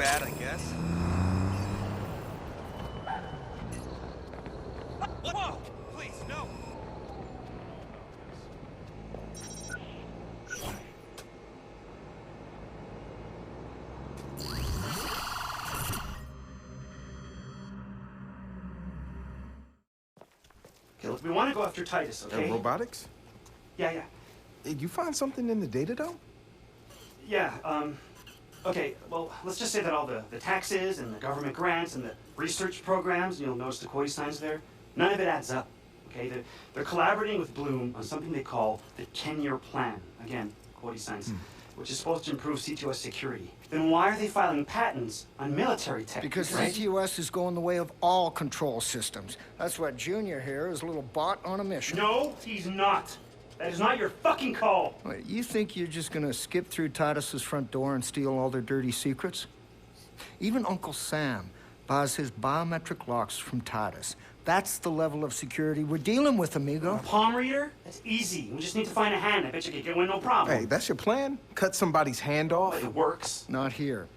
bad, I guess. Whoa! Please, no! Okay, look, we want to go after Titus, okay? Robotics? Yeah. Did you find something in the data, though? Yeah, okay, well, let's just say that all the taxes and the government grants and the research programs, you'll notice the quote signs there, none of it adds up, okay? They're collaborating with Bloom on something they call the 10-year plan. Again, quote signs, which is supposed to improve ctOS security. Then why are they filing patents on military tech? Because right? ctOS is going the way of all control systems. That's why Junior here is a little bot on a mission. No, he's not. That is not your fucking call. Wait, you think you're just gonna skip through Titus's front door and steal all their dirty secrets? Even Uncle Sam buys his biometric locks from Titus. That's the level of security we're dealing with, amigo. A palm reader? That's easy. We just need to find a hand. I bet you could get one, no problem. Hey, that's your plan? Cut somebody's hand off? Well, it works. Not here.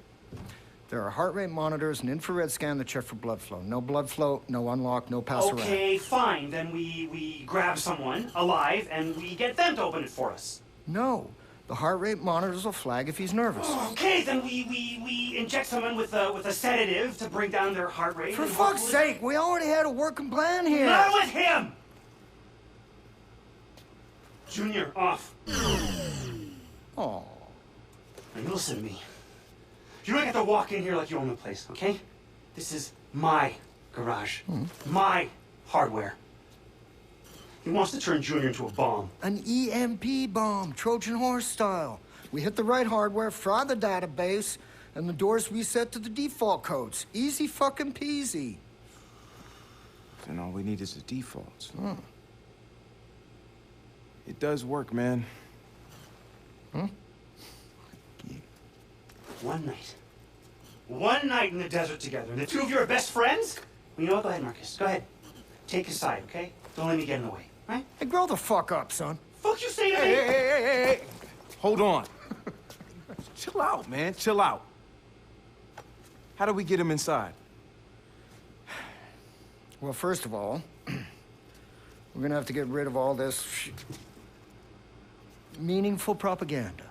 There are heart rate monitors and infrared scan that check for blood flow. No blood flow, no unlock, no pass around. Okay, fine. Then we grab someone alive and we get them to open it for us. No. The heart rate monitors will flag if he's nervous. Okay, then we inject someone with a sedative to bring down their heart rate. For fuck's sake, we already had a working plan here. Not with him! Junior, off. Oh. Now you listen to me. You don't get to walk in here like you own the place, okay? This is my garage. My hardware. He wants to turn Junior into a bomb. An EMP bomb, Trojan horse style. We hit the right hardware, fry the database, and the doors reset to the default codes. Easy fucking peasy. Then all we need is the defaults. It does work, man. One night. One night in the desert together, and the two of you are best friends? Well, you know what? Go ahead, Marcus. Go ahead. Take his side, okay? Don't let me get in the way, right? Hey, grow the fuck up, son. Fuck you say to me? Hey. Hold on. Chill out, man. Chill out. How do we get him inside? Well, first of all, we're gonna have to get rid of all this meaningful propaganda.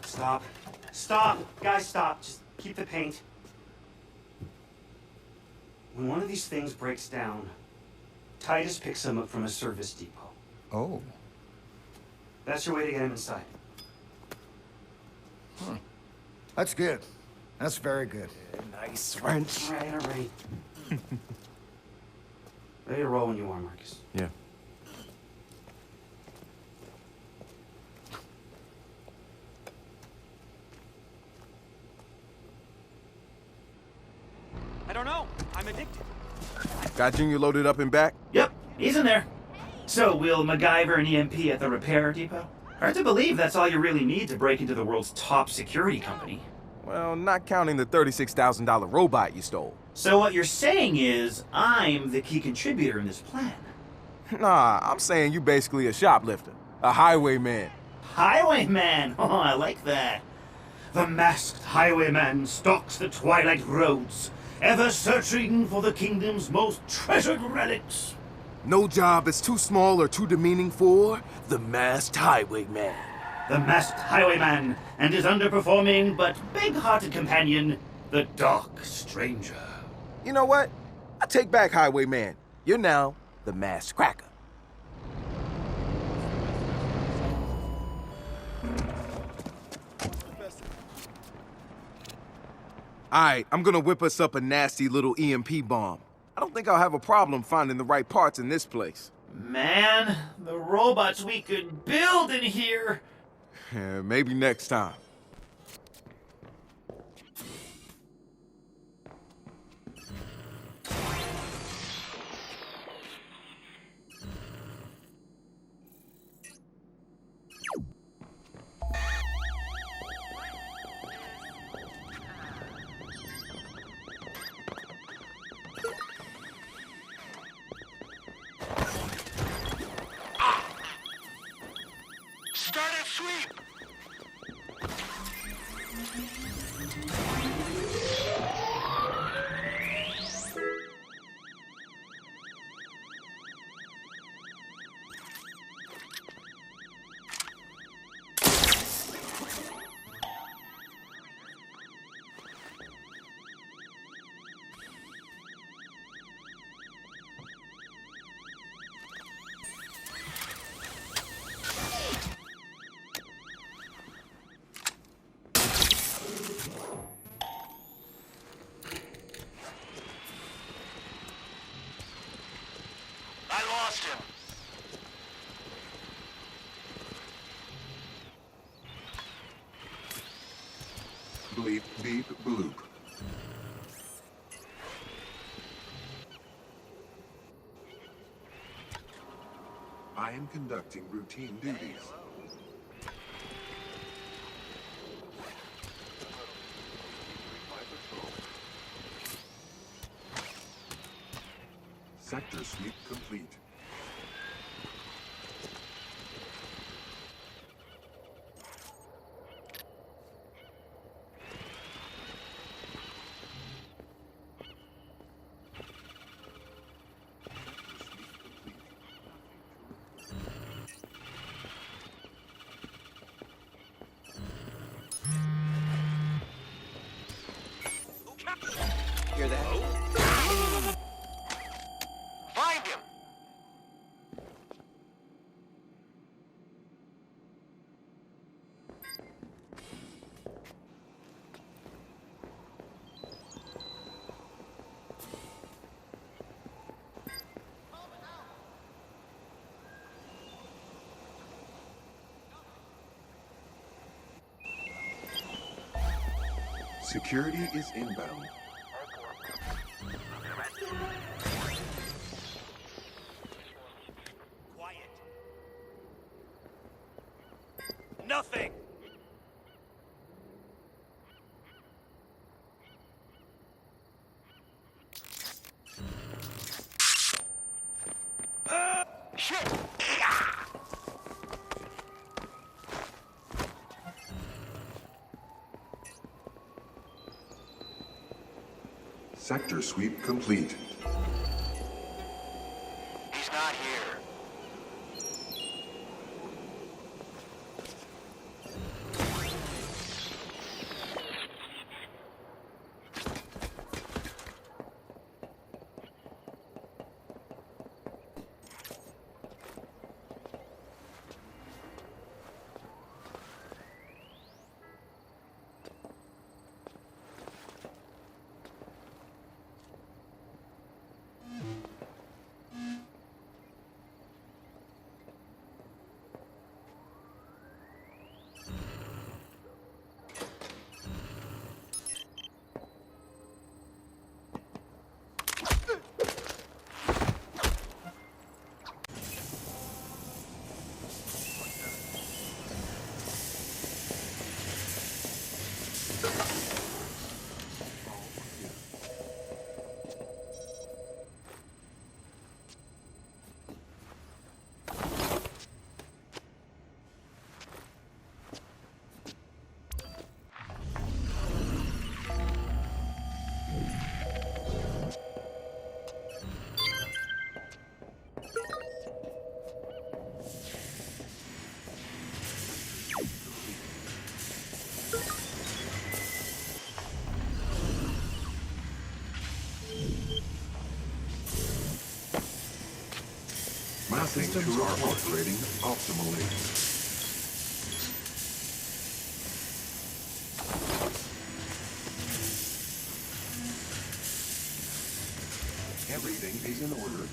Stop. Stop. Guys, stop. Just keep the paint. When one of these things breaks down, Titus picks him up from a service depot. Oh. That's your way to get him inside. That's good. That's very good. Nice wrench. All right. Ready to roll when you are, Marcus. Yeah. I don't know. I'm addicted. Got Junior loaded up and back? Yep, he's in there. So, we'll MacGyver an EMP at the repair depot? Hard to believe that's all you really need to break into the world's top security company. Well, not counting the $36,000 robot you stole. So what you're saying is, I'm the key contributor in this plan. Nah, I'm saying you basically a shoplifter. A highwayman. Highwayman! Oh, I like that. The masked highwayman stalks the twilight roads, ever searching for the kingdom's most treasured relics. No job is too small or too demeaning for the masked highwayman. The masked highwayman and his underperforming but big-hearted companion, the Dark Stranger. You know what? I take back highwayman. You're now the masked cracker. Alright, I'm gonna whip us up a nasty little EMP bomb. I don't think I'll have a problem finding the right parts in this place. Man, the robots we could build in here! Maybe next time. Bleep, beep, bloop. I am conducting routine duties. Sector sweep complete. Hear that? Find him! Security is inbound. Quiet. Nothing! Shit! Sector sweep complete. He's not here. My systems are operating optimally. Everything is in order.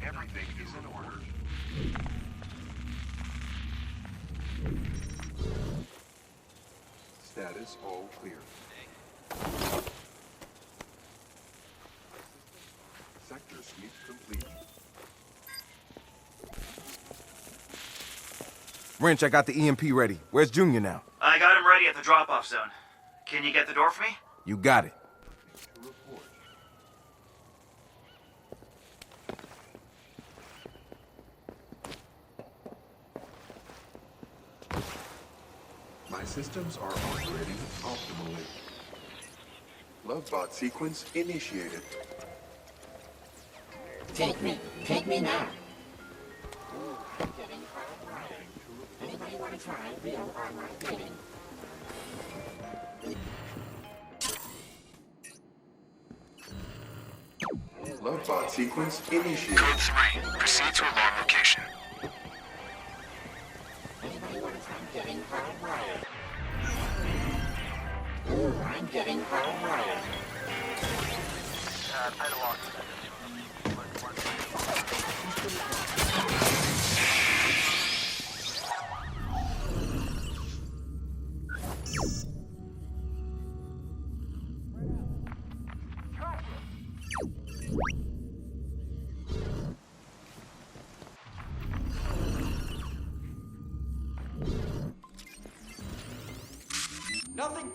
Everything is in order. Status all clear. Sector sweep complete. Wrench, I got the EMP ready. Where's Junior now? I got him ready at the drop-off zone. Can you get the door for me? You got it. To report. My systems are operating optimally. Lovebot sequence initiated. Take me now. Anybody want to try real online dating? Lovebot sequence initiated. Code 3. Proceed to alarm location. Anybody want to try getting hardwired? Ooh, I'm getting hardwired. Nothing.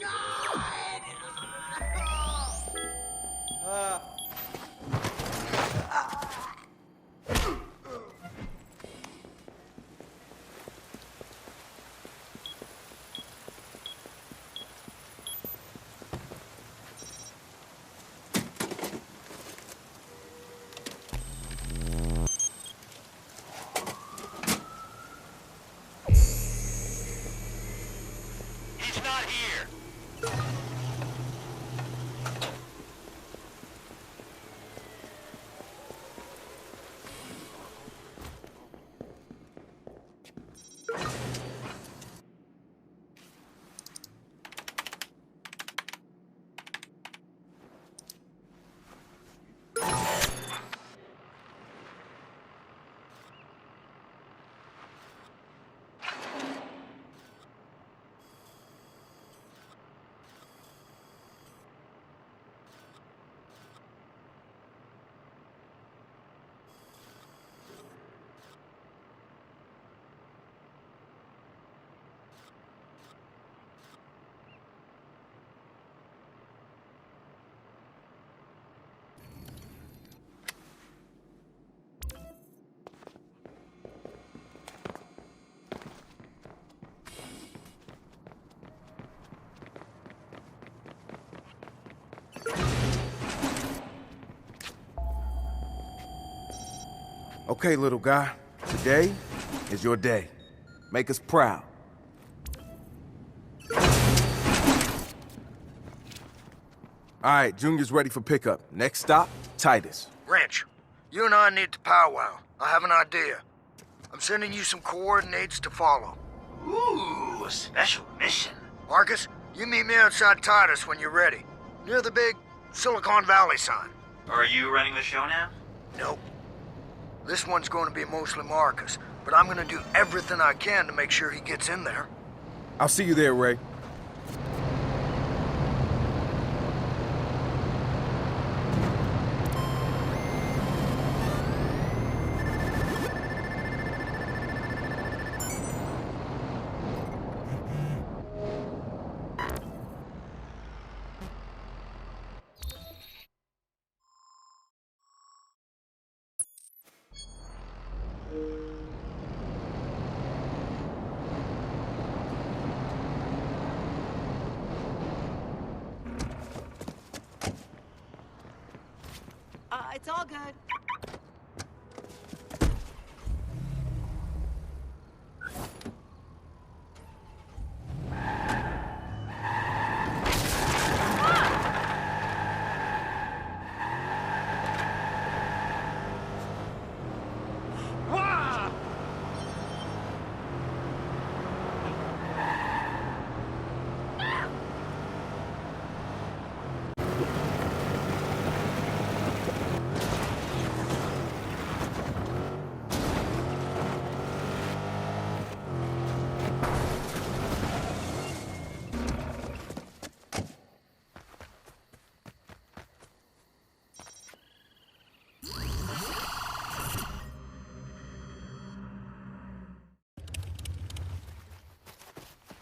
He's not here. Okay, little guy. Today is your day. Make us proud. All right, Junior's ready for pickup. Next stop, Titus. Wrench, you and I need to powwow. I have an idea. I'm sending you some coordinates to follow. Ooh, a special mission. Marcus, you meet me outside Titus when you're ready. Near the big Silicon Valley sign. Are you running the show now? Nope. This one's going to be mostly Marcus, but I'm going to do everything I can to make sure he gets in there. I'll see you there, Ray. It's all good.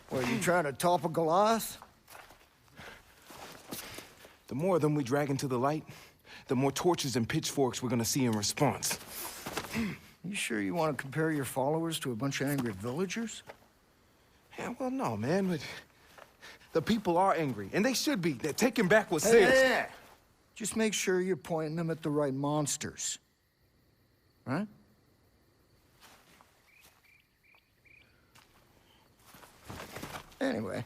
What, you trying to topple Goliath? The more of them we drag into the light, the more torches and pitchforks we're gonna see in response. You sure you want to compare your followers to a bunch of angry villagers? Yeah, well, no, man, but the people are angry, and they should be. They're taking back what's theirs. Hey. Just make sure you're pointing them at the right monsters. Right? Anyway,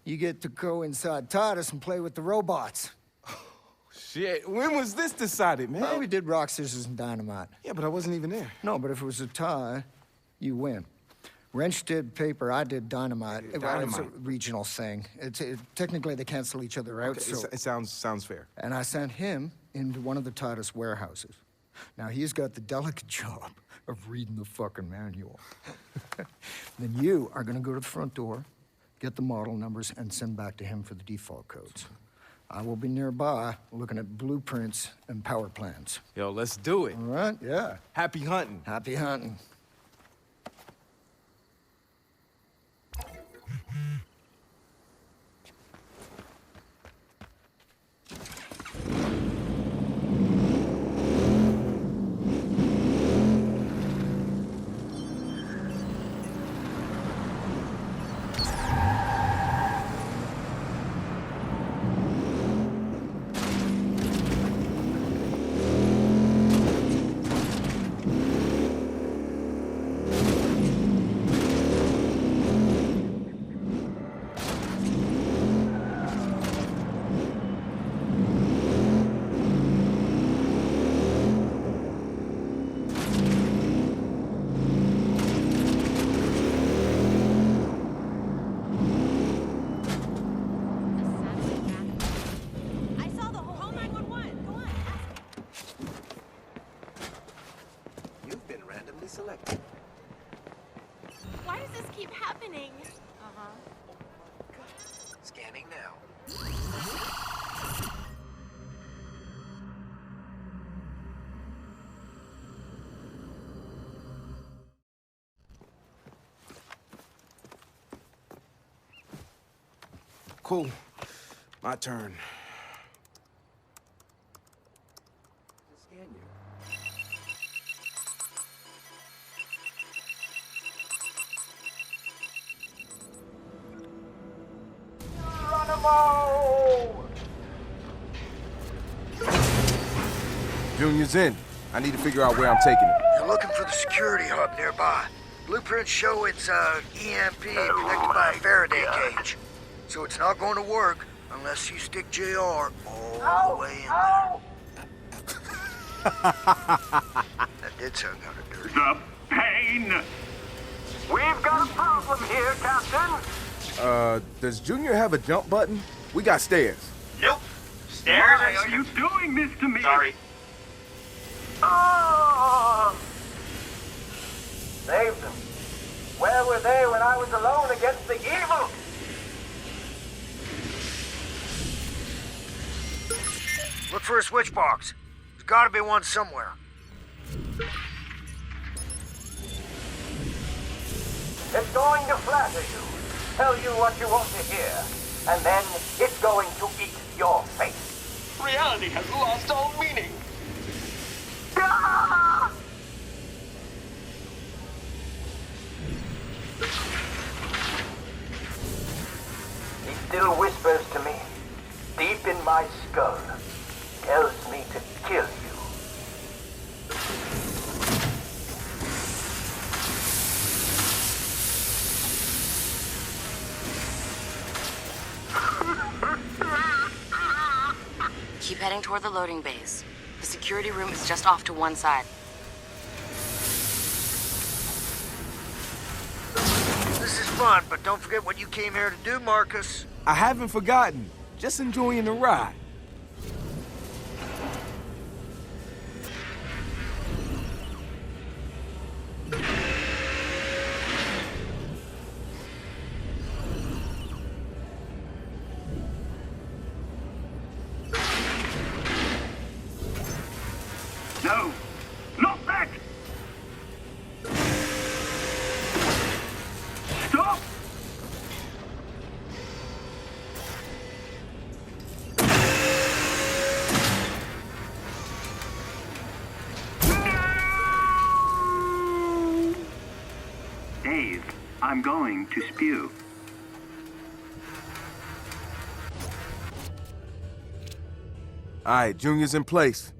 you get to go inside Titus and play with the robots. Shit, when was this decided, man? Well, we did rock, scissors, and dynamite. Yeah, but I wasn't even there. No, but if it was a tie, you win. Wrench did paper, I did dynamite. Well, it's a Dynamite. regional thing. Technically, they cancel each other out, Okay, so... it sounds fair. And I sent him into one of the Titus warehouses. Now, he's got the delicate job of reading the fucking manual. Then you are gonna go to the front door, get the model numbers, and send back to him for the default codes. I will be nearby looking at blueprints and power plans. Yo, let's do it. All right? Yeah. Happy hunting. Happy hunting. I saw the whole. Call 911. Go on, ask. You've been randomly selected. Why does this keep happening? Scanning now. Cool. My turn. Scan you. Junior's in. I need to figure out where I'm taking him. You're looking for the security hub nearby. Blueprints show it's EMP protected by a Faraday cage. So it's not going to work unless you stick JR all the way in there. That did sound kind of dirty. The pain! We've got a problem here, Captain. Does Junior have a jump button? We got stairs. Nope. Stairs are you doing this to me? Sorry. Oh! Saved them. Where were they when I was alone against the evil? Look for a switch box. There's gotta be one somewhere. It's going to flatter you, tell you what you want to hear, and then it's going to eat your face. Reality has lost all meaning. He still whispers to me, deep in my skull, tells me to kill you. Keep heading toward the loading bays. The security room is just off to one side. This is fun, but don't forget what you came here to do, Marcus. I haven't forgotten. Just enjoying the ride. No, not that! Stop! No! Dave, I'm going to spew. All right, Junior's in place.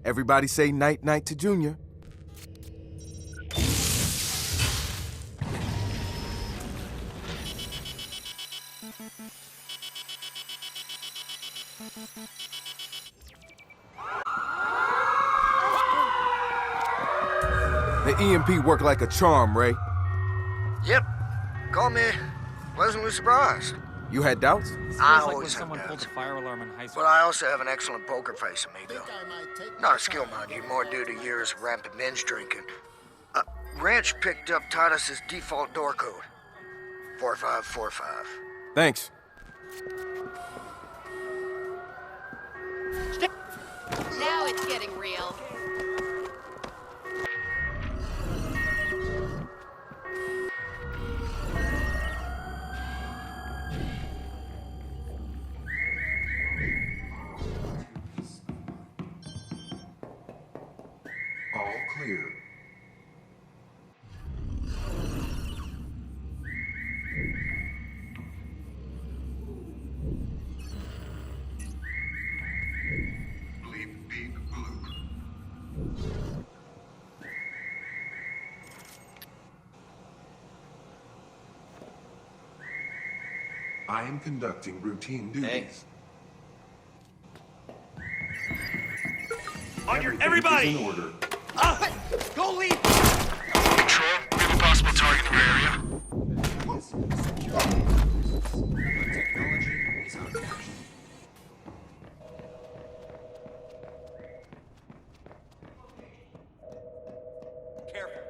Everybody say night-night to Junior. The EMP worked like a charm, Ray. Yep, Call me pleasantly surprised. You had doubts? I like when always have someone pulled doubts. a fire alarm in high school. But I also have an excellent poker face, amigo. Not a skill, mind you, more due to years of rampant binge drinking. Ranch picked up Titus's default door code. 4545. Thanks. Now it's getting real. All clear. Bleep, beep, bloop. I am conducting routine duties. Everybody! In order. Go lead! Control, we have a possible target in your area. Technology is our cash. Careful.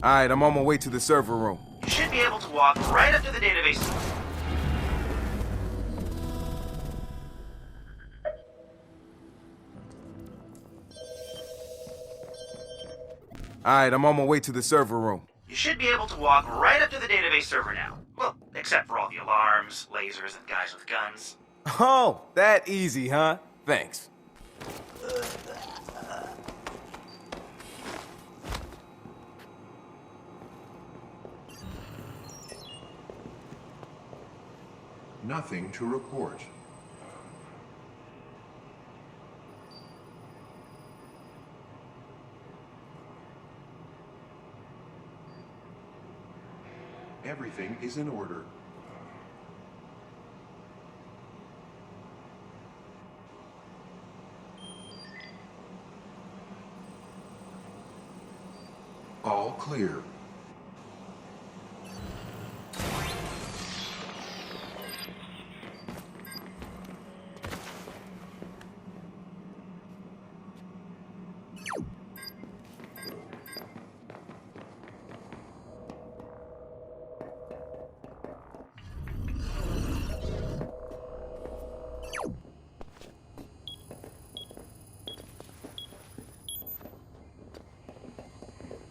All right, I'm on my way to the server room. You should be able to walk right up to the database. All right, I'm on my way to the server room. You should be able to walk right up to the database server now. Well, except for all the alarms, lasers, and guys with guns. Oh, that easy, huh? Thanks. Nothing to report. Everything is in order. All clear.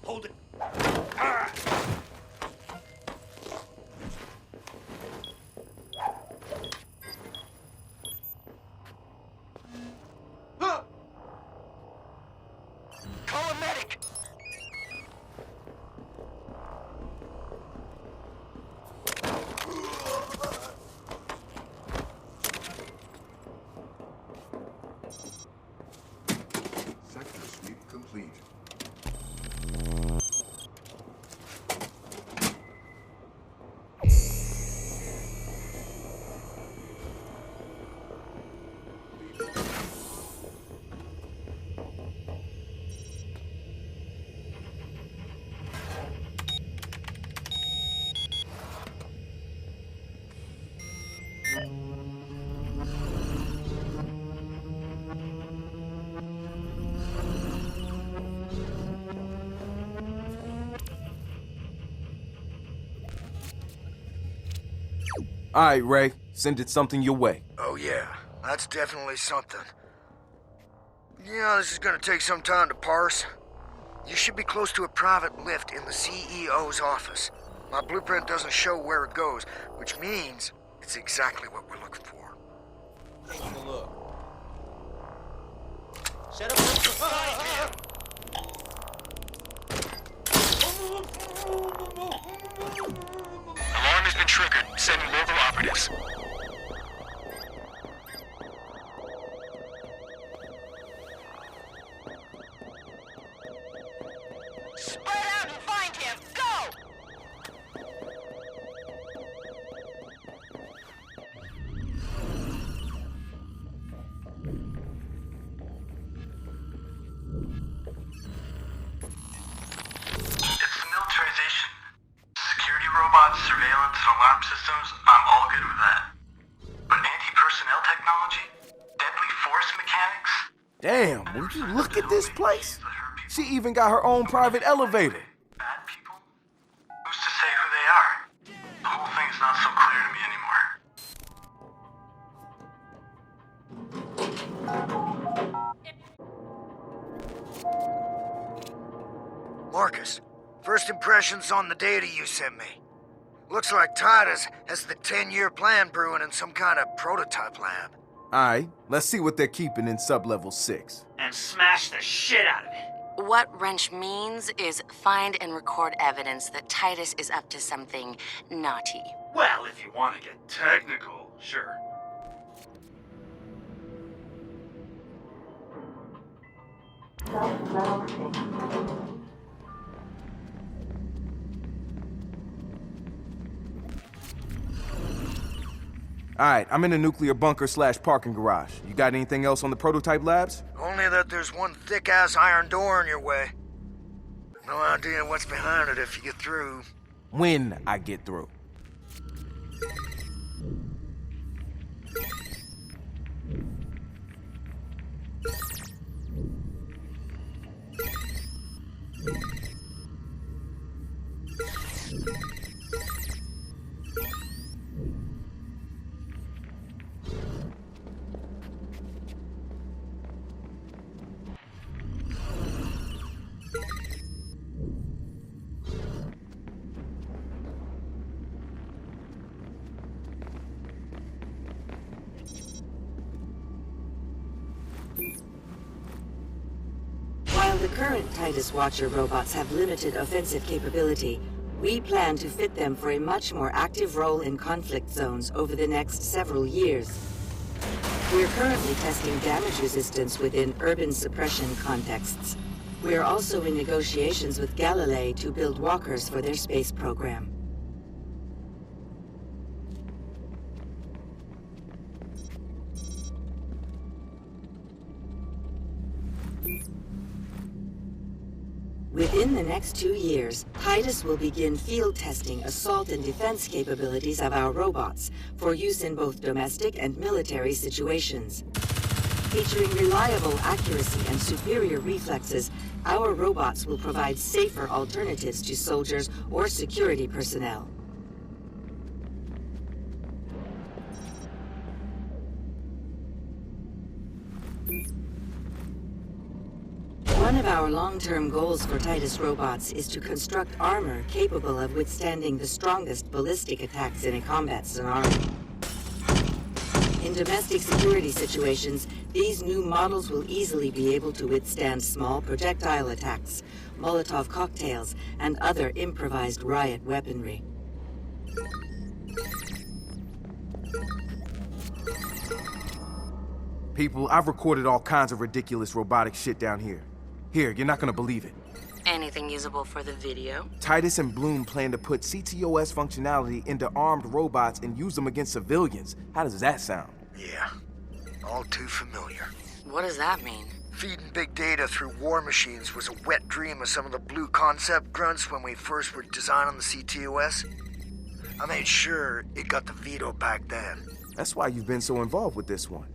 Hold it. Call a medic! Sector sweep complete. All right, Ray, send it something your way. Oh yeah, that's definitely something. Yeah, this is gonna take some time to parse. You should be close to a private lift in the CEO's office. My blueprint doesn't show where it goes, which means it's exactly what we're looking for. Taking a look. Set up beside him. Alarm has been triggered. Sending local operatives. Spread out and find him! Go! Would you look at this place? She even got her own private elevator. Bad people? Who's to say who they are? The whole thing's not so clear to me anymore. Marcus, first impressions on the data you sent me. Looks like Titus has the 10-year plan brewing in some kind of prototype lab. Alright, let's see what they're keeping in sub-level 6. And smash the shit out of it. What wrench means is find and record evidence that Titus is up to something naughty. Well, if you want to get technical, sure. Alright, I'm in the nuclear bunker / parking garage. You got anything else on the prototype labs? Only that there's one thick-ass iron door in your way. No idea what's behind it if you get through. When I get through. While the current Titus Watcher robots have limited offensive capability, we plan to fit them for a much more active role in conflict zones over the next several years. We're currently testing damage resistance within urban suppression contexts. We're also in negotiations with Galilei to build walkers for their space program. Within the next 2 years, Titus will begin field testing assault and defense capabilities of our robots for use in both domestic and military situations. Featuring reliable accuracy and superior reflexes, our robots will provide safer alternatives to soldiers or security personnel. One of our long-term goals for Titus robots is to construct armor capable of withstanding the strongest ballistic attacks in a combat scenario. In domestic security situations, these new models will easily be able to withstand small projectile attacks, Molotov cocktails, and other improvised riot weaponry. People, I've recorded all kinds of ridiculous robotic shit down here. Here, you're not gonna believe it. Anything usable for the video? Titus and Bloom plan to put ctOS functionality into armed robots and use them against civilians. How does that sound? Yeah, all too familiar. What does that mean? Feeding big data through war machines was a wet dream of some of the blue concept grunts when we first were designing the ctOS. I made sure it got the veto back then. That's why you've been so involved with this one.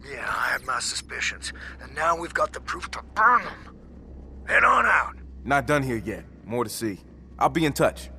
Yeah, I had my suspicions. And now we've got the proof to burn them. Head on out. Not done here yet. More to see. I'll be in touch.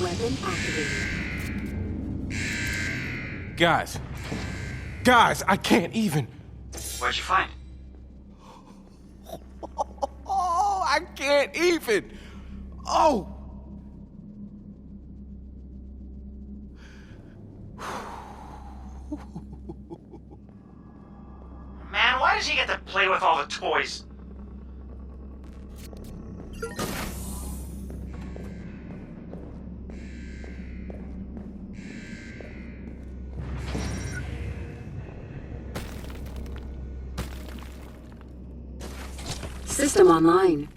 Weapon activated. Guys, I can't even. What'd you find? Oh, I can't even. Oh. Man, why does he get to play with all the toys? System online.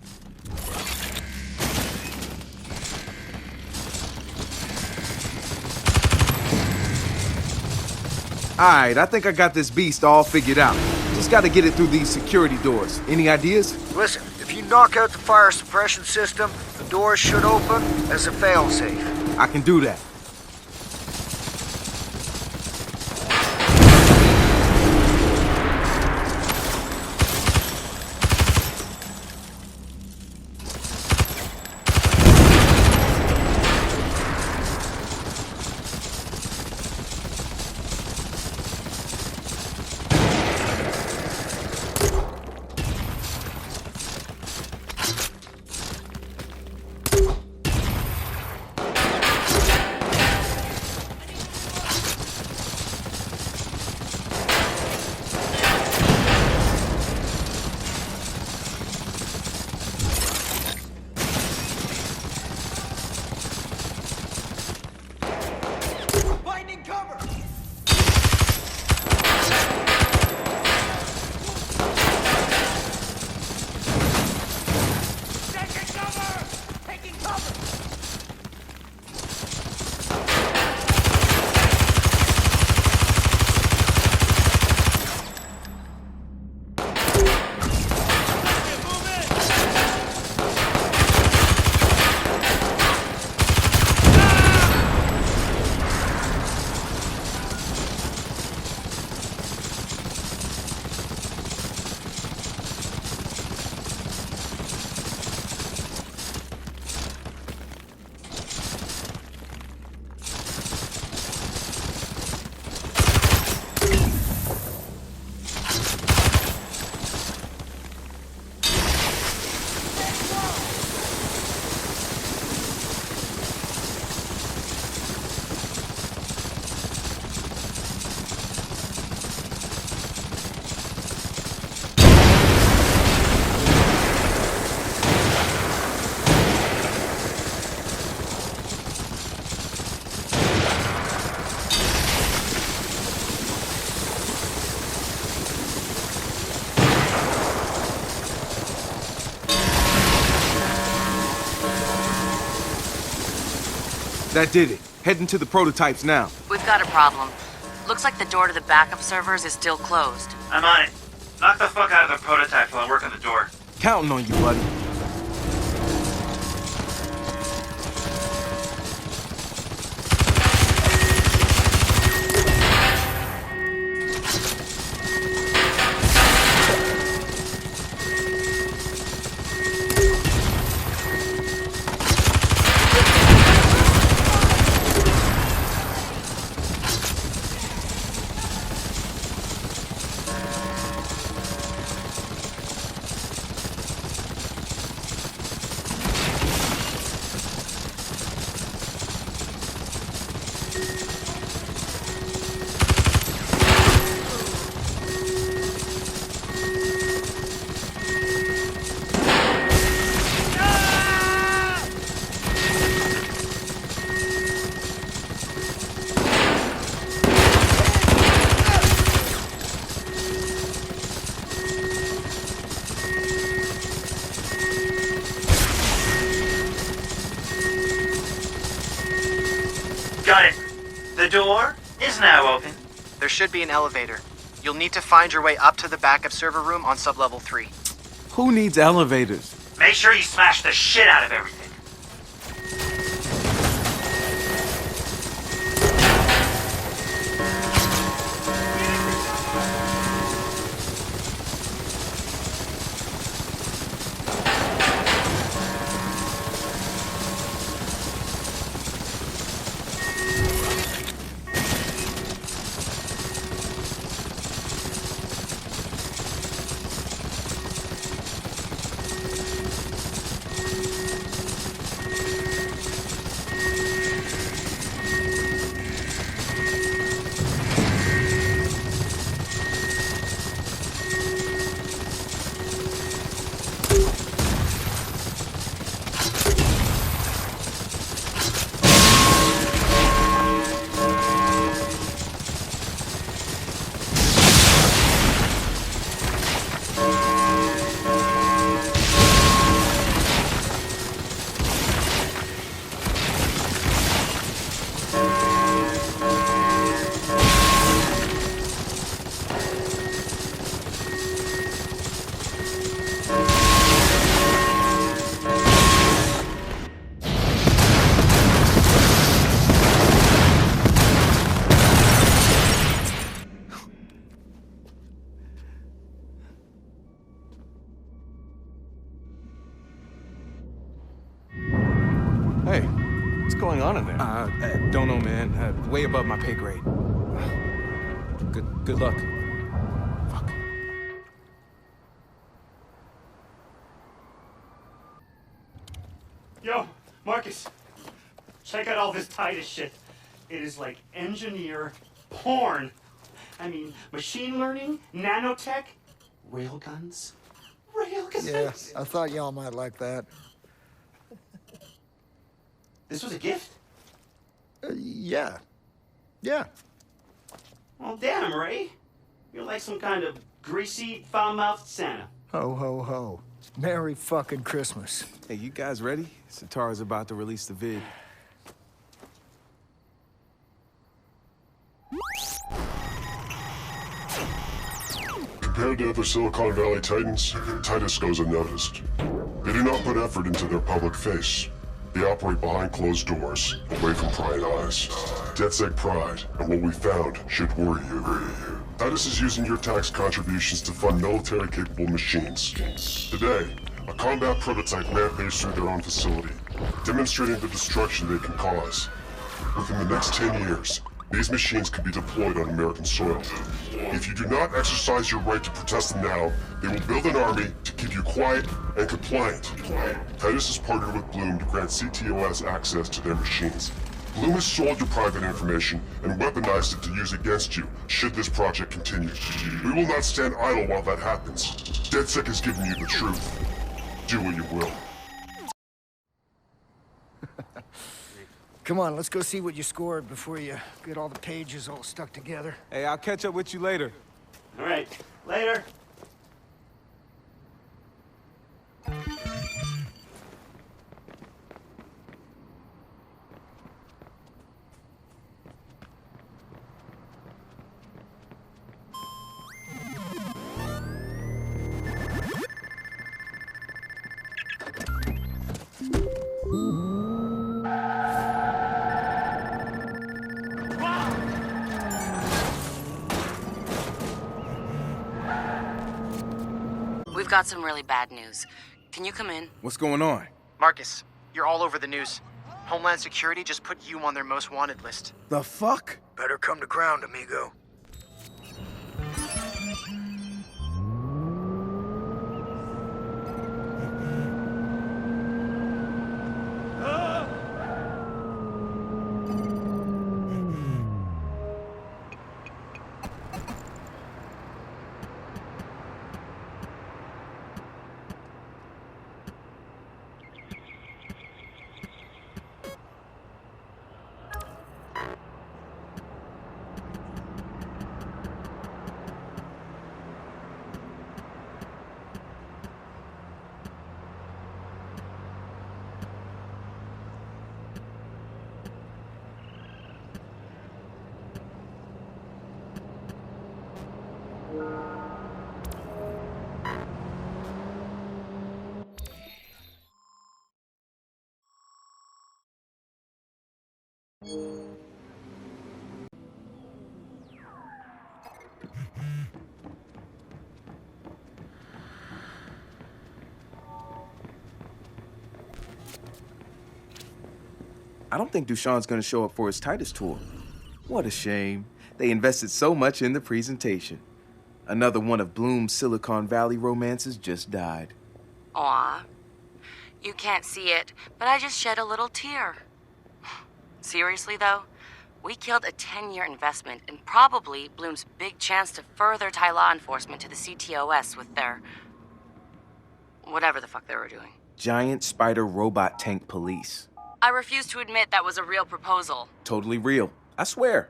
Alright, I think I got this beast all figured out. Just gotta get it through these security doors. Any ideas? Listen, if you knock out the fire suppression system, the doors should open as a failsafe. I can do that. That did it. Heading to the prototypes now. We've got a problem. Looks like the door to the backup servers is still closed. I'm on it. Knock the fuck out of the prototype while I work on the door. Counting on you, buddy. Got it. The door is now open. There should be an elevator. You'll need to find your way up to the backup server room on sublevel 3. Who needs elevators? Make sure you smash the shit out of everything. What's going on in there? Don't know, man. Way above my pay grade. Good luck. Fuck. Yo, Marcus, check out all this Titus shit. It is like engineer porn. I mean, machine learning, nanotech, railguns. Railguns. Yeah, I thought y'all might like that. This was a gift? Yeah. Yeah. Well, damn, Ray. You're like some kind of greasy, foul-mouthed Santa. Ho, ho, ho. Merry fucking Christmas. Hey, you guys ready? Satara's about to release the vid. Compared to other Silicon Valley titans, Titus goes unnoticed. They do not put effort into their public face. They operate behind closed doors, away from prying eyes. DedSec pride, and what we found should worry you. Titus is using your tax contributions to fund military-capable machines. Today, a combat prototype rampages through their own facility, demonstrating the destruction they can cause. Within the next 10 years, these machines could be deployed on American soil. If you do not exercise your right to protest them now, they will build an army to keep you quiet and compliant. Titus has partnered with Bloom to grant ctOS access to their machines. Bloom has sold your private information and weaponized it to use against you, should this project continue. We will not stand idle while that happens. DedSec has given you the truth. Do what you will. Come on, let's go see what you scored before you get all the pages all stuck together. Hey, I'll catch up with you later. All right, later. We've got some really bad news. Can you come in? What's going on? Marcus, you're all over the news. Homeland Security just put you on their most wanted list. The fuck? Better come to ground, amigo. I don't think Dushan's gonna show up for his Titus tour. What a shame. They invested so much in the presentation. Another one of Bloom's Silicon Valley romances just died. Aw. You can't see it, but I just shed a little tear. Seriously, though, we killed a 10-year investment and probably Bloom's big chance to further tie law enforcement to the ctOS with their... whatever the fuck they were doing. Giant spider robot tank police. I refuse to admit that was a real proposal. Totally real. I swear.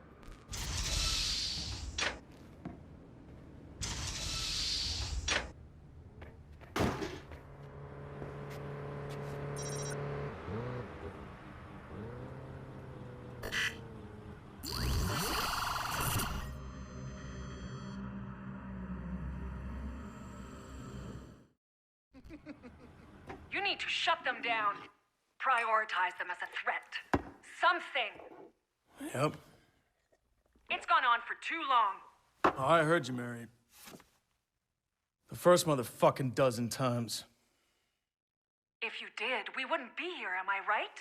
You need to shut them down. Prioritize them as a threat. Something. Yep. It's gone on for too long. Oh, I heard you, Mary. The first motherfucking dozen times. If you did, we wouldn't be here, am I right?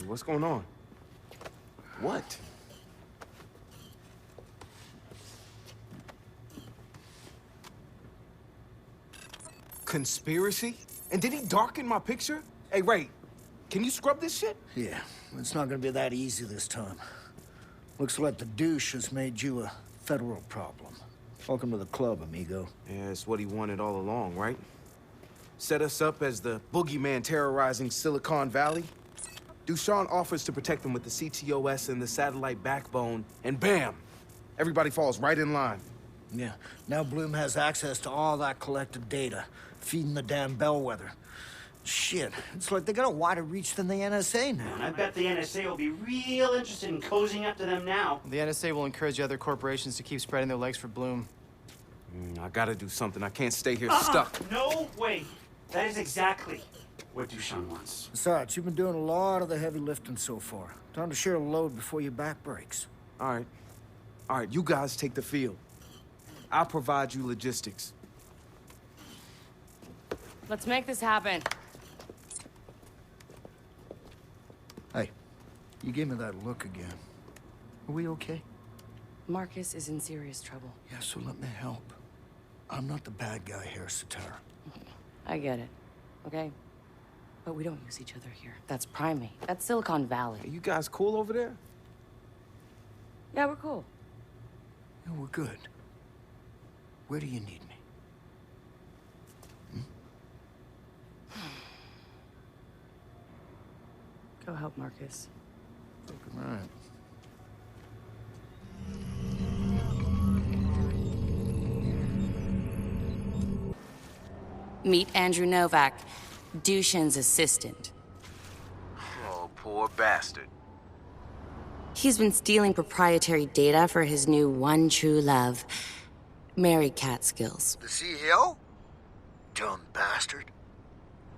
What's going on? What? Conspiracy? And did he darken my picture? Hey, Ray, can you scrub this shit? Yeah, it's not gonna be that easy this time. Looks like the douche has made you a federal problem. Welcome to the club, amigo. Yeah, it's what he wanted all along, right? Set us up as the boogeyman terrorizing Silicon Valley. Dushan offers to protect them with the ctOS and the satellite backbone, and bam! Everybody falls right in line. Yeah, now Bloom has access to all that collected data, feeding the damn bellwether. Shit, it's like they got a wider reach than the NSA now. And I bet the NSA will be real interested in cozying up to them now. The NSA will encourage other corporations to keep spreading their legs for Bloom. I gotta do something. I can't stay here stuck. No way. That is exactly what Dushan wants. Besides, you've been doing a lot of the heavy lifting so far. Time to share a load before your back breaks. All right, you guys take the field. I'll provide you logistics. Let's make this happen. Hey, you gave me that look again. Are we okay? Marcus is in serious trouble. Yeah, so let me help. I'm not the bad guy here, Satara. I get it, okay? But we don't use each other here. That's Primate. That's Silicon Valley. Are you guys cool over there? Yeah, we're cool. Yeah, we're good. Where do you need me? Go help Marcus. All right. Meet Andrew Novak, Dushan's assistant. Oh, poor bastard. He's been stealing proprietary data for his new one true love, Mary Catskills. The CEO? Dumb bastard.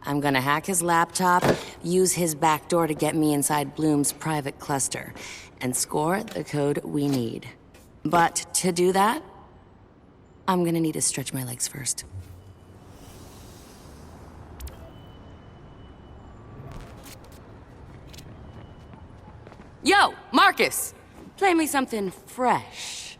I'm gonna hack his laptop, use his backdoor to get me inside Bloom's private cluster, and score the code we need. But to do that, I'm gonna need to stretch my legs first. Yo, Marcus! Play me something fresh.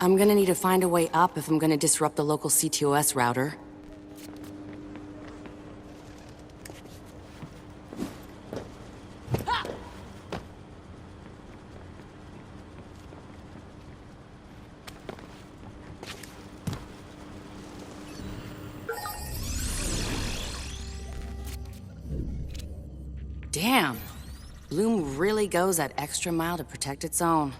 I'm gonna need to find a way up if I'm gonna disrupt the local ctOS router. Damn. Bloom really goes that extra mile to protect its own.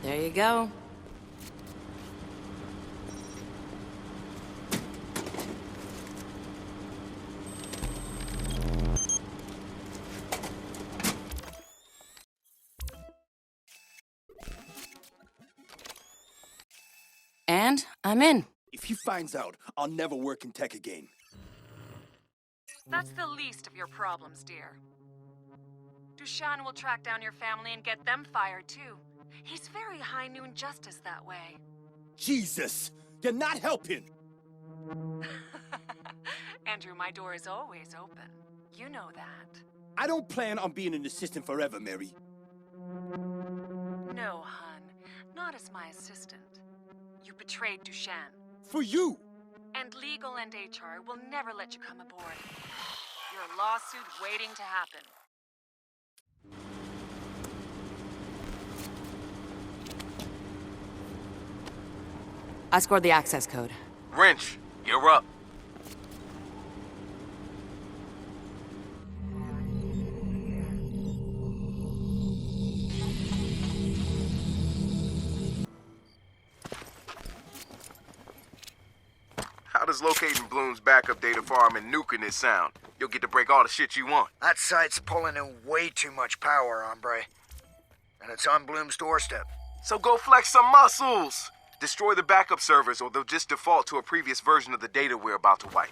There you go. And I'm in. If he finds out, I'll never work in tech again. That's the least of your problems, dear. Dushan will track down your family and get them fired, too. He's very high noon justice that way. Jesus! You're not helping! Andrew, my door is always open. You know that. I don't plan on being an assistant forever, Mary. No, hon. Not as my assistant. You betrayed Duchenne. For you! And legal and HR will never let you come aboard. Your lawsuit waiting to happen. I scored the access code. Wrench, you're up. How does locating Bloom's backup data farm and nuking it sound? You'll get to break all the shit you want. That site's pulling in way too much power, hombre. And it's on Bloom's doorstep. So go flex some muscles! Destroy the backup servers or they'll just default to a previous version of the data we're about to wipe.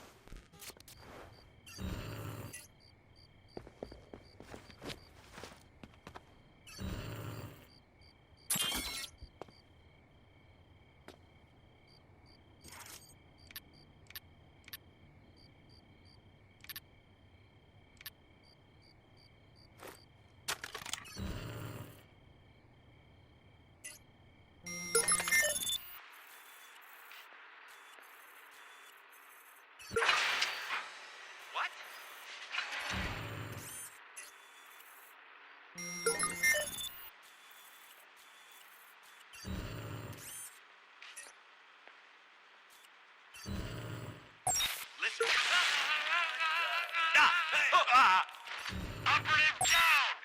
Operative down!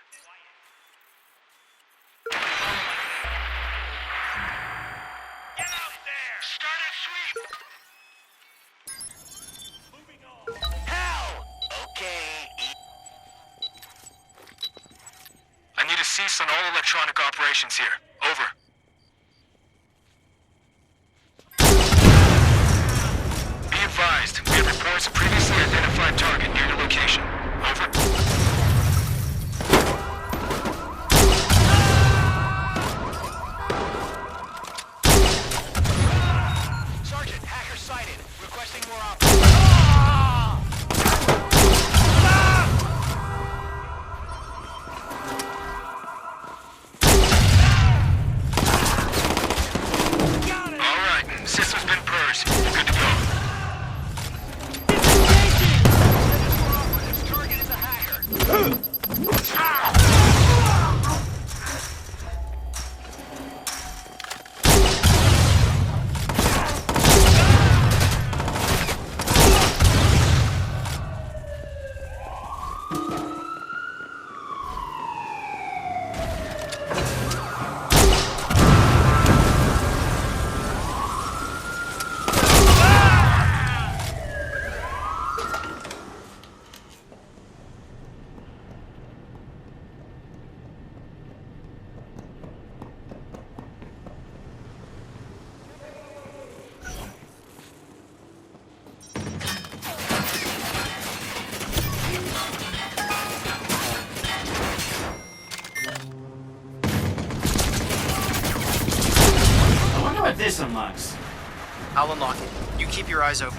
Get out there! Start a sweep! Moving on. Hell! Okay. I need a cease on all electronic operations here. Over. Be advised, we have reports of previously identified target near your location. Over. Sergeant, hacker sighted. Requesting more op. All right, system's been purged. You're good to go. This target is a hacker. I wonder what this unlocks. I'll unlock it. You keep your eyes open.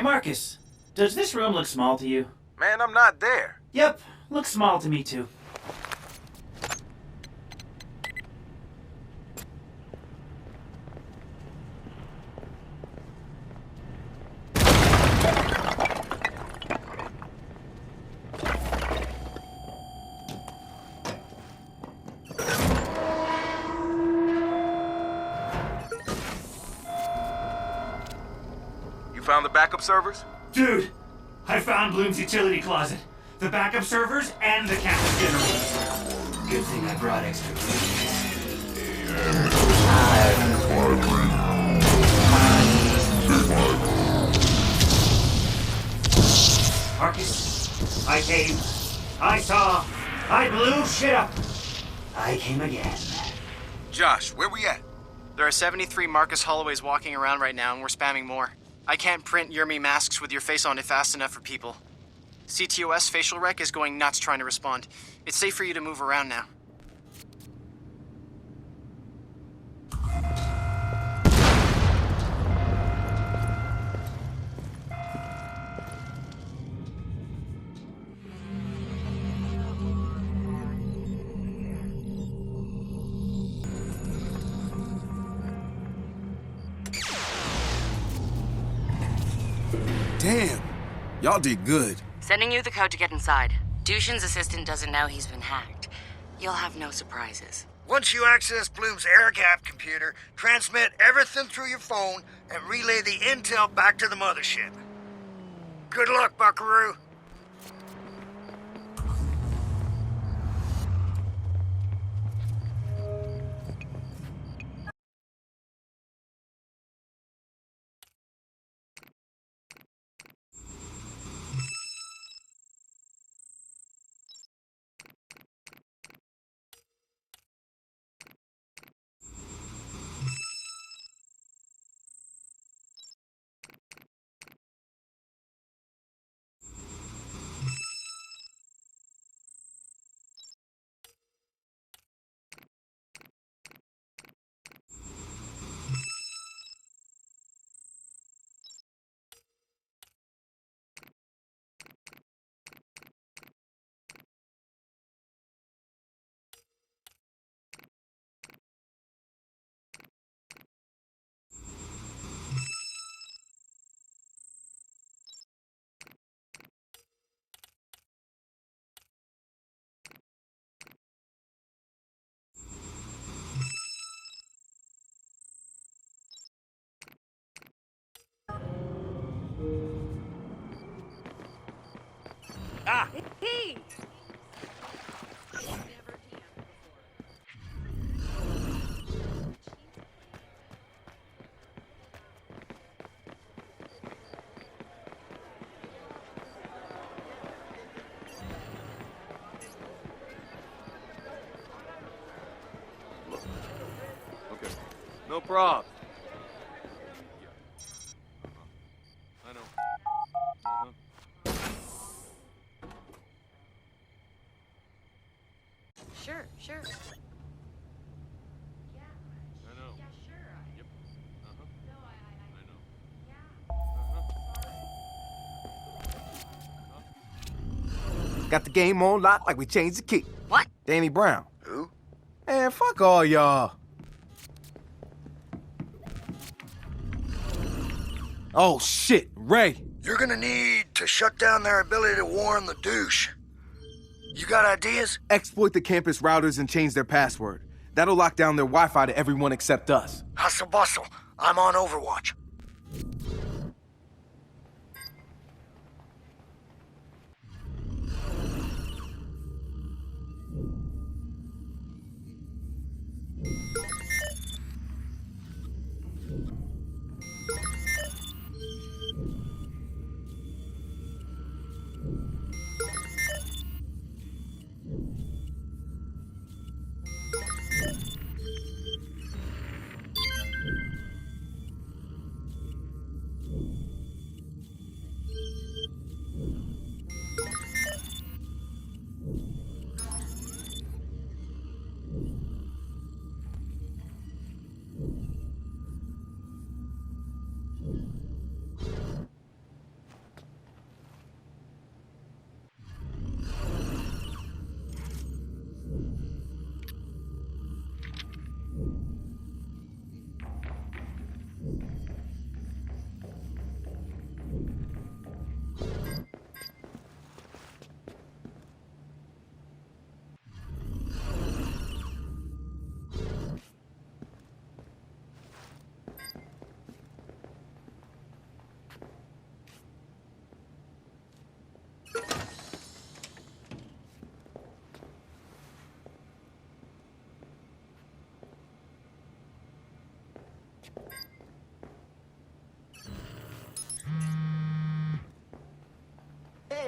Hey, Marcus. Does this room look small to you? Man, I'm not there. Yep, looks small to me too. You found the backup servers? Dude, I found Bloom's utility closet. The backup servers and the campus generator. Good thing I brought extra Marcus, I came. I saw. I blew shit up. I came again. Josh, where we at? There are 73 Marcus Holloways walking around right now, and we're spamming more. I can't print Your Me masks with your face on it fast enough for people. ctOS facial rec is going nuts trying to respond. It's safe for you to move around now. Damn, y'all did good. Sending you the code to get inside. Dushin's assistant doesn't know he's been hacked. You'll have no surprises. Once you access Bloom's air-gapped computer, transmit everything through your phone and relay the intel back to the mothership. Good luck, buckaroo. Ah! Hey! Okay, no problem. I know. Sure, sure. I know. Yeah, sure. Yep. No, I know. Got the game on lock like we changed the key. What? Danny Brown. Who? Man, fuck all y'all. Oh shit, Ray. You're gonna need to shut down their ability to warn the douche. You got ideas? Exploit the campus routers and change their password. That'll lock down their Wi-Fi to everyone except us. Hustle bustle. I'm on Overwatch.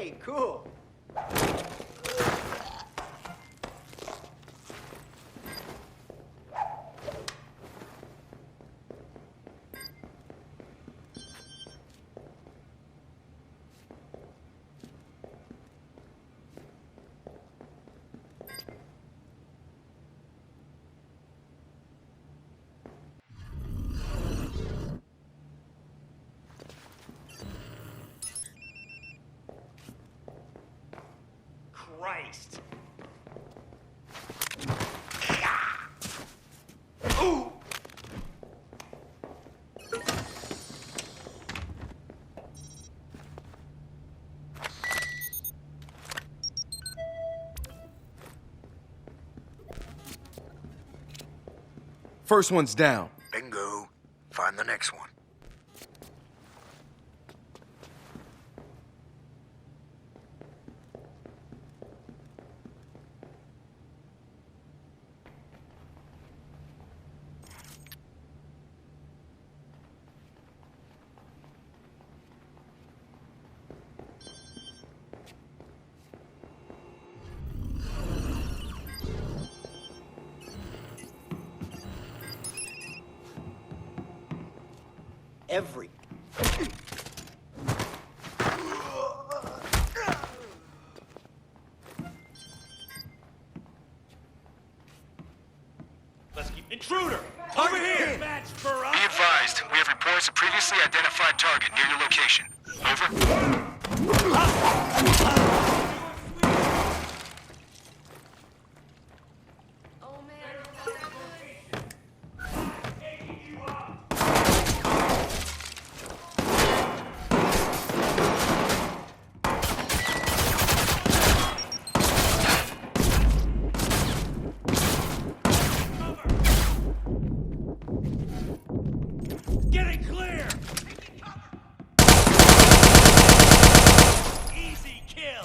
Hey, cool. Christ. Ooh. First one's down. Bingo. Find the next one. Every. Let's keep intruder! Over here! Match for us! Be advised, we have reports of previously identified target near your location. Over. Get it clear! Easy kill!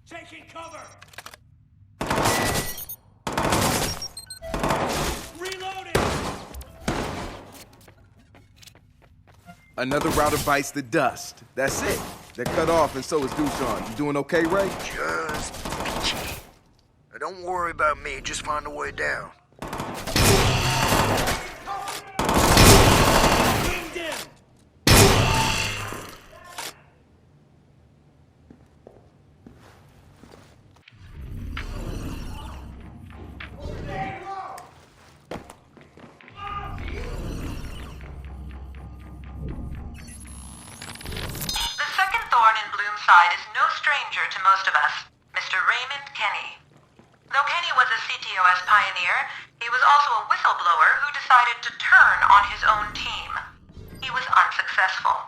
Taking cover! Reloading! Another router bites the dust. That's it. They're cut off, and so is Dushan. You doing okay, Ray? Just peachy. Now don't worry about me, just find a way down. Side is no stranger to most of us, Mr. Raymond Kenny. Though Kenny was a ctOS pioneer, he was also a whistleblower who decided to turn on his own team. He was unsuccessful.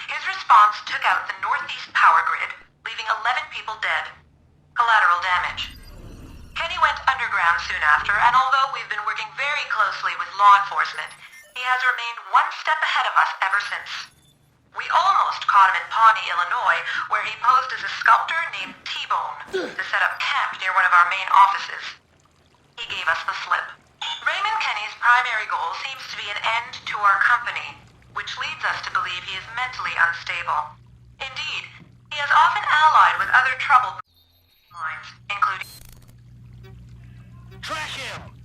His response took out the Northeast power grid, leaving 11 people dead. Collateral damage. Kenny went underground soon after, and although we've been working very closely with law enforcement, he has remained one step ahead of us ever since. We almost caught him in Pawnee, Illinois, where he posed as a sculptor named T-Bone to set up camp near one of our main offices. He gave us the slip. Raymond Kenny's primary goal seems to be an end to our company, which leads us to believe he is mentally unstable. Indeed, he has often allied with other troubled minds, including... Track him!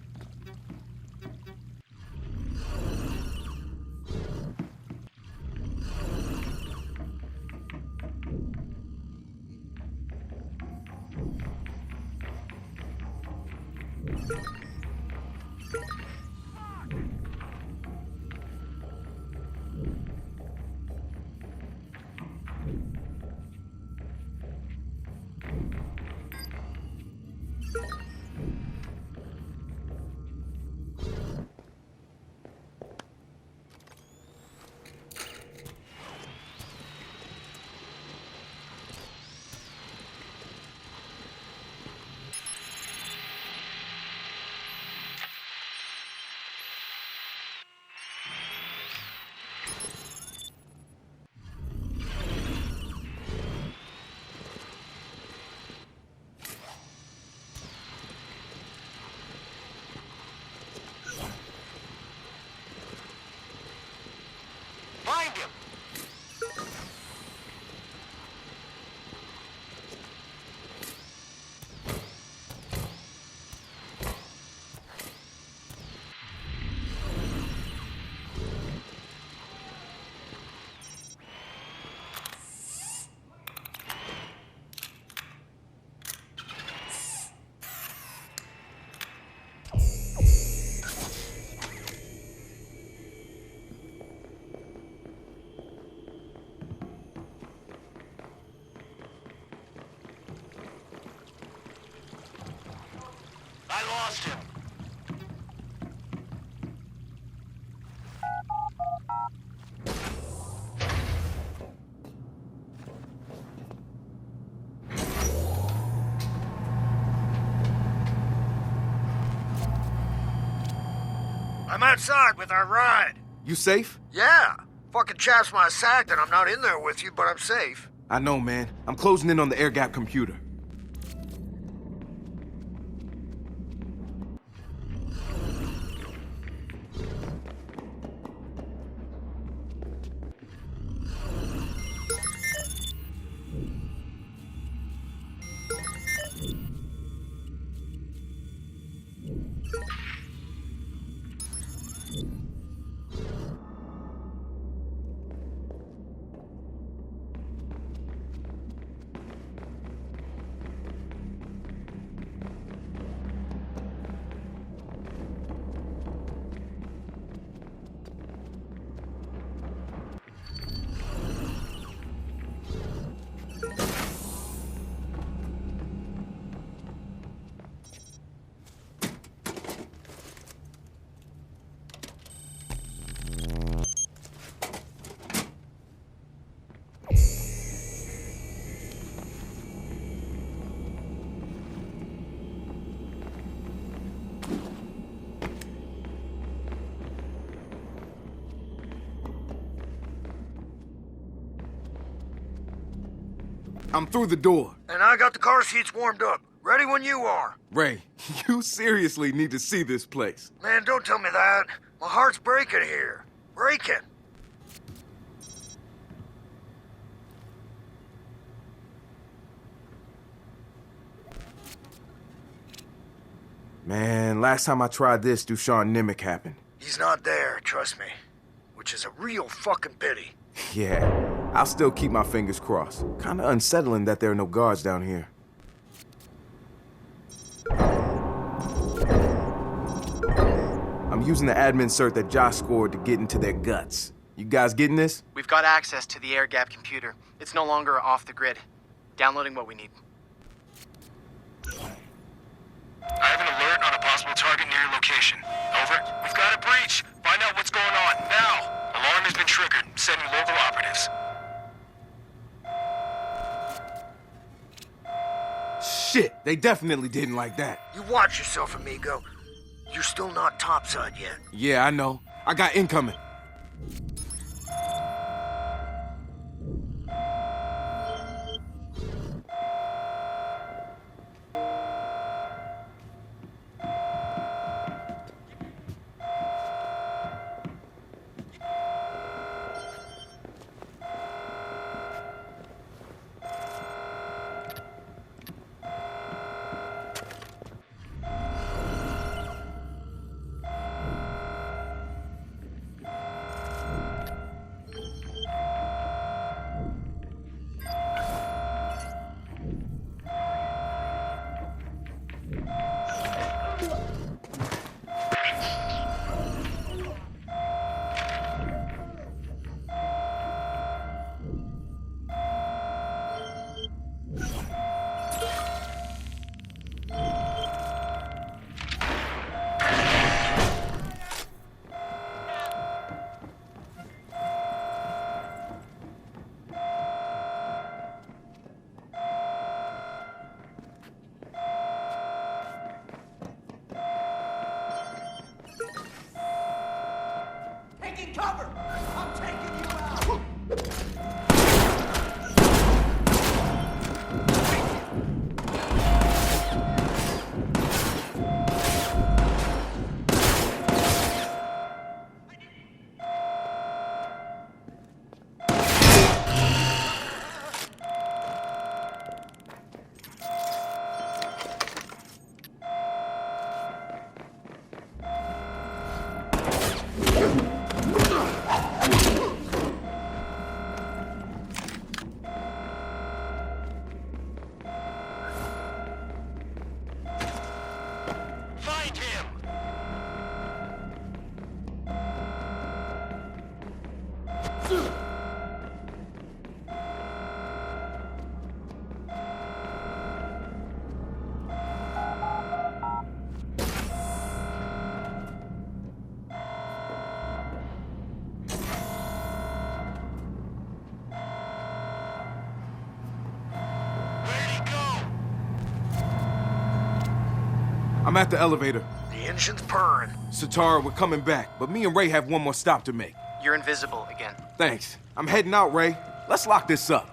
lost him. I'm outside with our ride. You safe? Yeah. Fucking chaps my sack that I'm not in there with you, but I'm safe. I know, man. I'm closing in on the air gap computer. I'm through the door. And I got the car seats warmed up. Ready when you are. Ray, you seriously need to see this place. Man, don't tell me that. My heart's breaking here. Breaking. Man, last time I tried this, Dushan Nimic happened. He's not there, trust me. Which is a real fucking pity. Yeah, I'll still keep my fingers crossed. Kinda unsettling that there are no guards down here. I'm using the admin cert that Josh scored to get into their guts. You guys getting this? We've got access to the air gap computer. It's no longer off the grid. Downloading what we need. I have an alert on a possible target near your location. Over. We've got a breach. Find out what's going on, now! Alarm has been triggered. Sending local operatives. Shit, they definitely didn't like that. You watch yourself, amigo. You're still not topside yet. Yeah, I know. I got incoming. Taking cover! I'm taking you out! I'm at the elevator. The engine's purring. Satara, we're coming back, but me and Ray have one more stop to make. You're invisible again. Thanks. I'm heading out, Ray. Let's lock this up.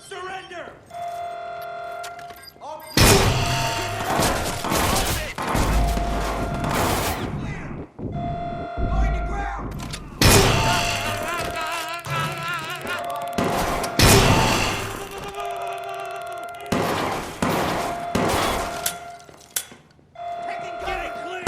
Surrender! Going to ground! Taking cover! Clear!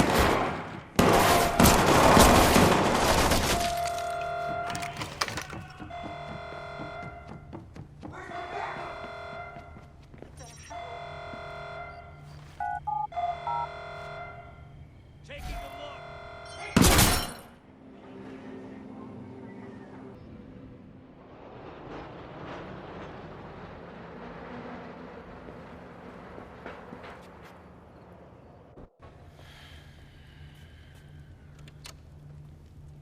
Taking a look!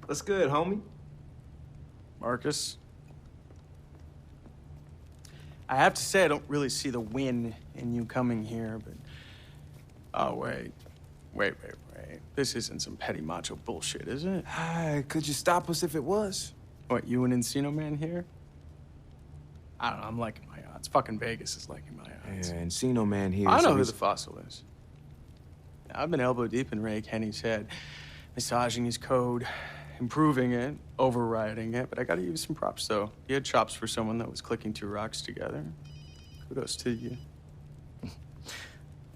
What's good, homie? Marcus? I have to say, I don't really see the win in you coming here, but... Oh, wait. Wait. This isn't some petty macho bullshit, is it? Could you stop us if it was? What, you and Encino Man here? I don't know, I'm liking my odds. Fucking Vegas is liking my odds. Yeah, Encino Man here. I know so who he's- the fossil is. I've been elbow deep in Ray Kenny's head, massaging his code, improving it, overriding it, but I gotta give you some props, though. You had chops for someone that was clicking two rocks together. Kudos to you.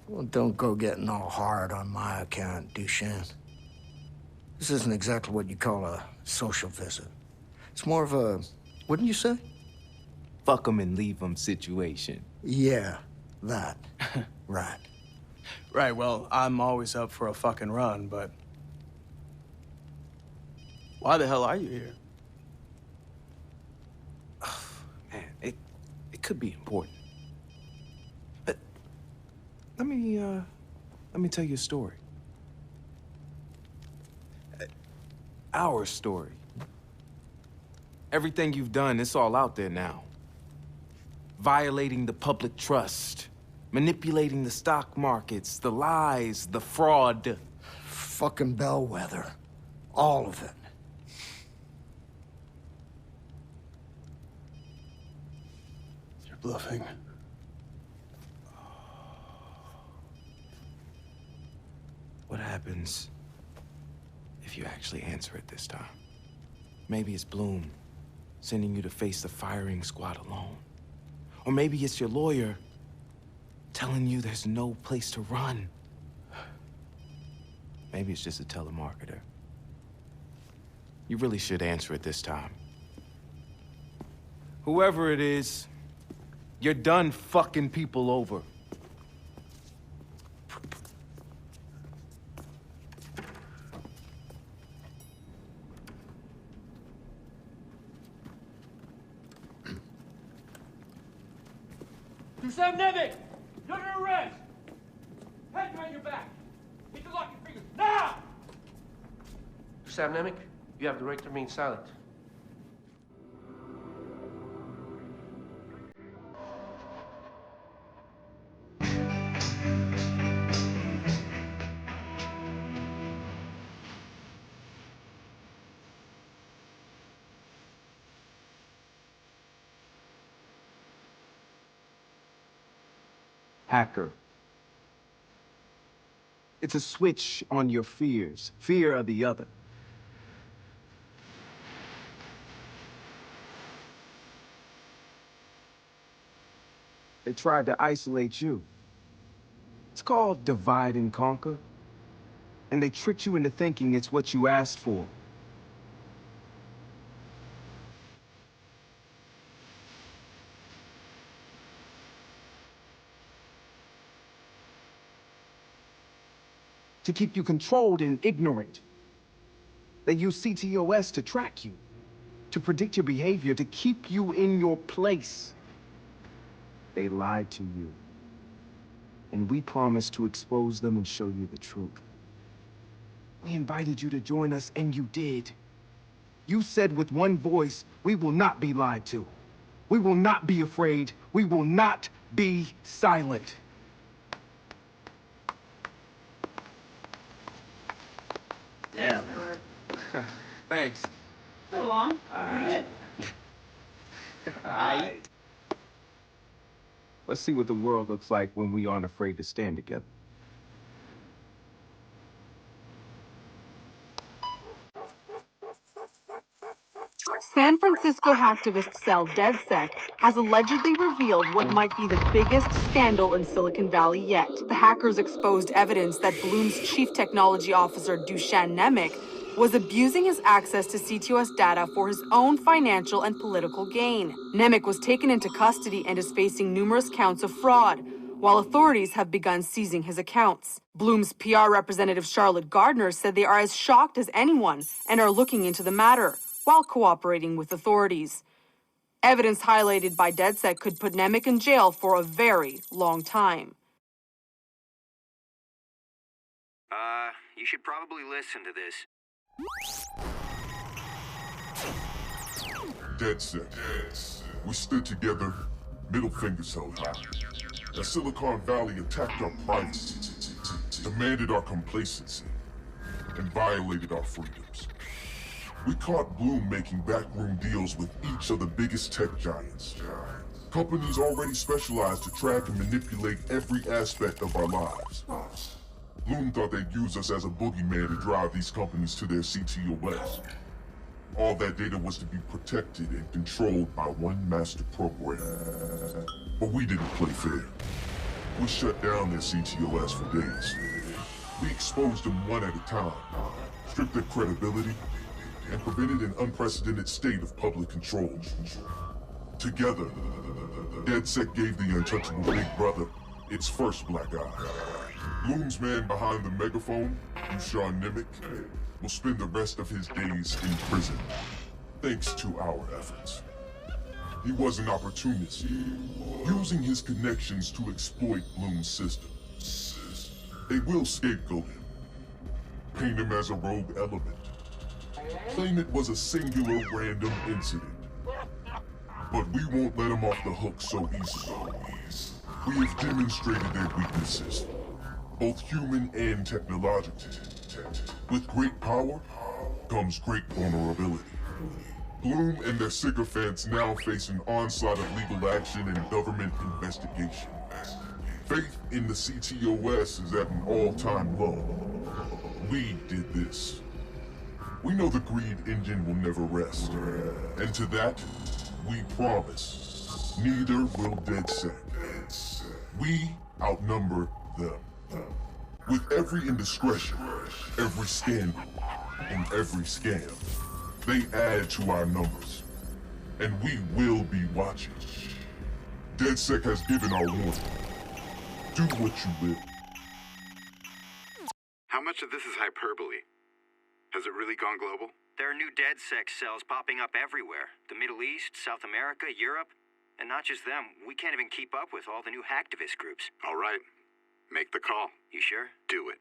Well, don't go getting all hard on my account, Duchenne. This isn't exactly what you call a social visit. It's more of a, wouldn't you say? Fuck 'em and leave 'em situation. Yeah, that. Right. Right, well, I'm always up for a fucking run, but... Why the hell are you here? Man, it could be important. But let me tell you a story. Our story. Everything you've done, it's all out there now. Violating the public trust, manipulating the stock markets, the lies, the fraud. Fucking bellwether. All of it. You're bluffing. What happens if you actually answer it this time? Maybe it's Bloom sending you to face the firing squad alone. Or maybe it's your lawyer telling you there's no place to run. Maybe it's just a telemarketer. You really should answer it this time. Whoever it is, you're done fucking people over. Sam Nemec! You're under arrest! Hands behind your back! Need to lock your fingers, now! Sam Nemec, you have the right to remain silent. Hacker. It's a switch on your fears. Fear of the other. They tried to isolate you. It's called divide and conquer. And they tricked you into thinking it's what you asked for. To keep you controlled and ignorant. They use ctOS to track you, to predict your behavior, to keep you in your place. They lied to you. And we promised to expose them and show you the truth. We invited you to join us, and you did. You said with one voice, we will not be lied to. We will not be afraid. We will not be silent. Yeah. Thanks. So long. Alright. Let's see what the world looks like when we aren't afraid to stand together. San Francisco hacktivist cell DedSec has allegedly revealed what might be the biggest scandal in Silicon Valley yet. The hackers exposed evidence that Bloom's chief technology officer, Dusan Nemec, was abusing his access to ctOS data for his own financial and political gain. Nemec was taken into custody and is facing numerous counts of fraud, while authorities have begun seizing his accounts. Bloom's PR representative Charlotte Gardner said they are as shocked as anyone and are looking into the matter, while cooperating with authorities. Evidence highlighted by DedSec could put Nemec in jail for a very long time. You should probably listen to this. DedSec. We stood together, middle fingers held high. As Silicon Valley attacked our privacy, demanded our complacency, and violated our freedoms. We caught Bloom making backroom deals with each of the biggest tech giants. Companies already specialized to track and manipulate every aspect of our lives. Bloom thought they'd use us as a boogeyman to drive these companies to their ctOS. All that data was to be protected and controlled by one master program. But we didn't play fair. We shut down their ctOS for days. We exposed them one at a time, stripped their credibility, and prevented an unprecedented state of public control. Together, DedSec gave the untouchable Big Brother its first black eye. Bloom's man behind the megaphone, Dusan Nemec, will spend the rest of his days in prison, thanks to our efforts. He was an opportunist, using his connections to exploit Bloom's system. They will scapegoat him, paint him as a rogue element, claim it was a singular random incident. But we won't let him off the hook so easily. We have demonstrated their weaknesses, both human and technological. With great power comes great vulnerability. Bloom and their sycophants now face an onslaught of legal action and government investigation. Faith in the ctOS is at an all-time low. We did this. We know the greed engine will never rest. And to that, we promise, neither will DedSec. We outnumber them. With every indiscretion, every scandal, and every scam, they add to our numbers. And we will be watching. DedSec has given our warning. Do what you will. How much of this is hyperbole? Has it really gone global? There are new DedSec cells popping up everywhere. The Middle East, South America, Europe. And not just them, we can't even keep up with all the new hacktivist groups. All right. Make the call. You sure? Do it.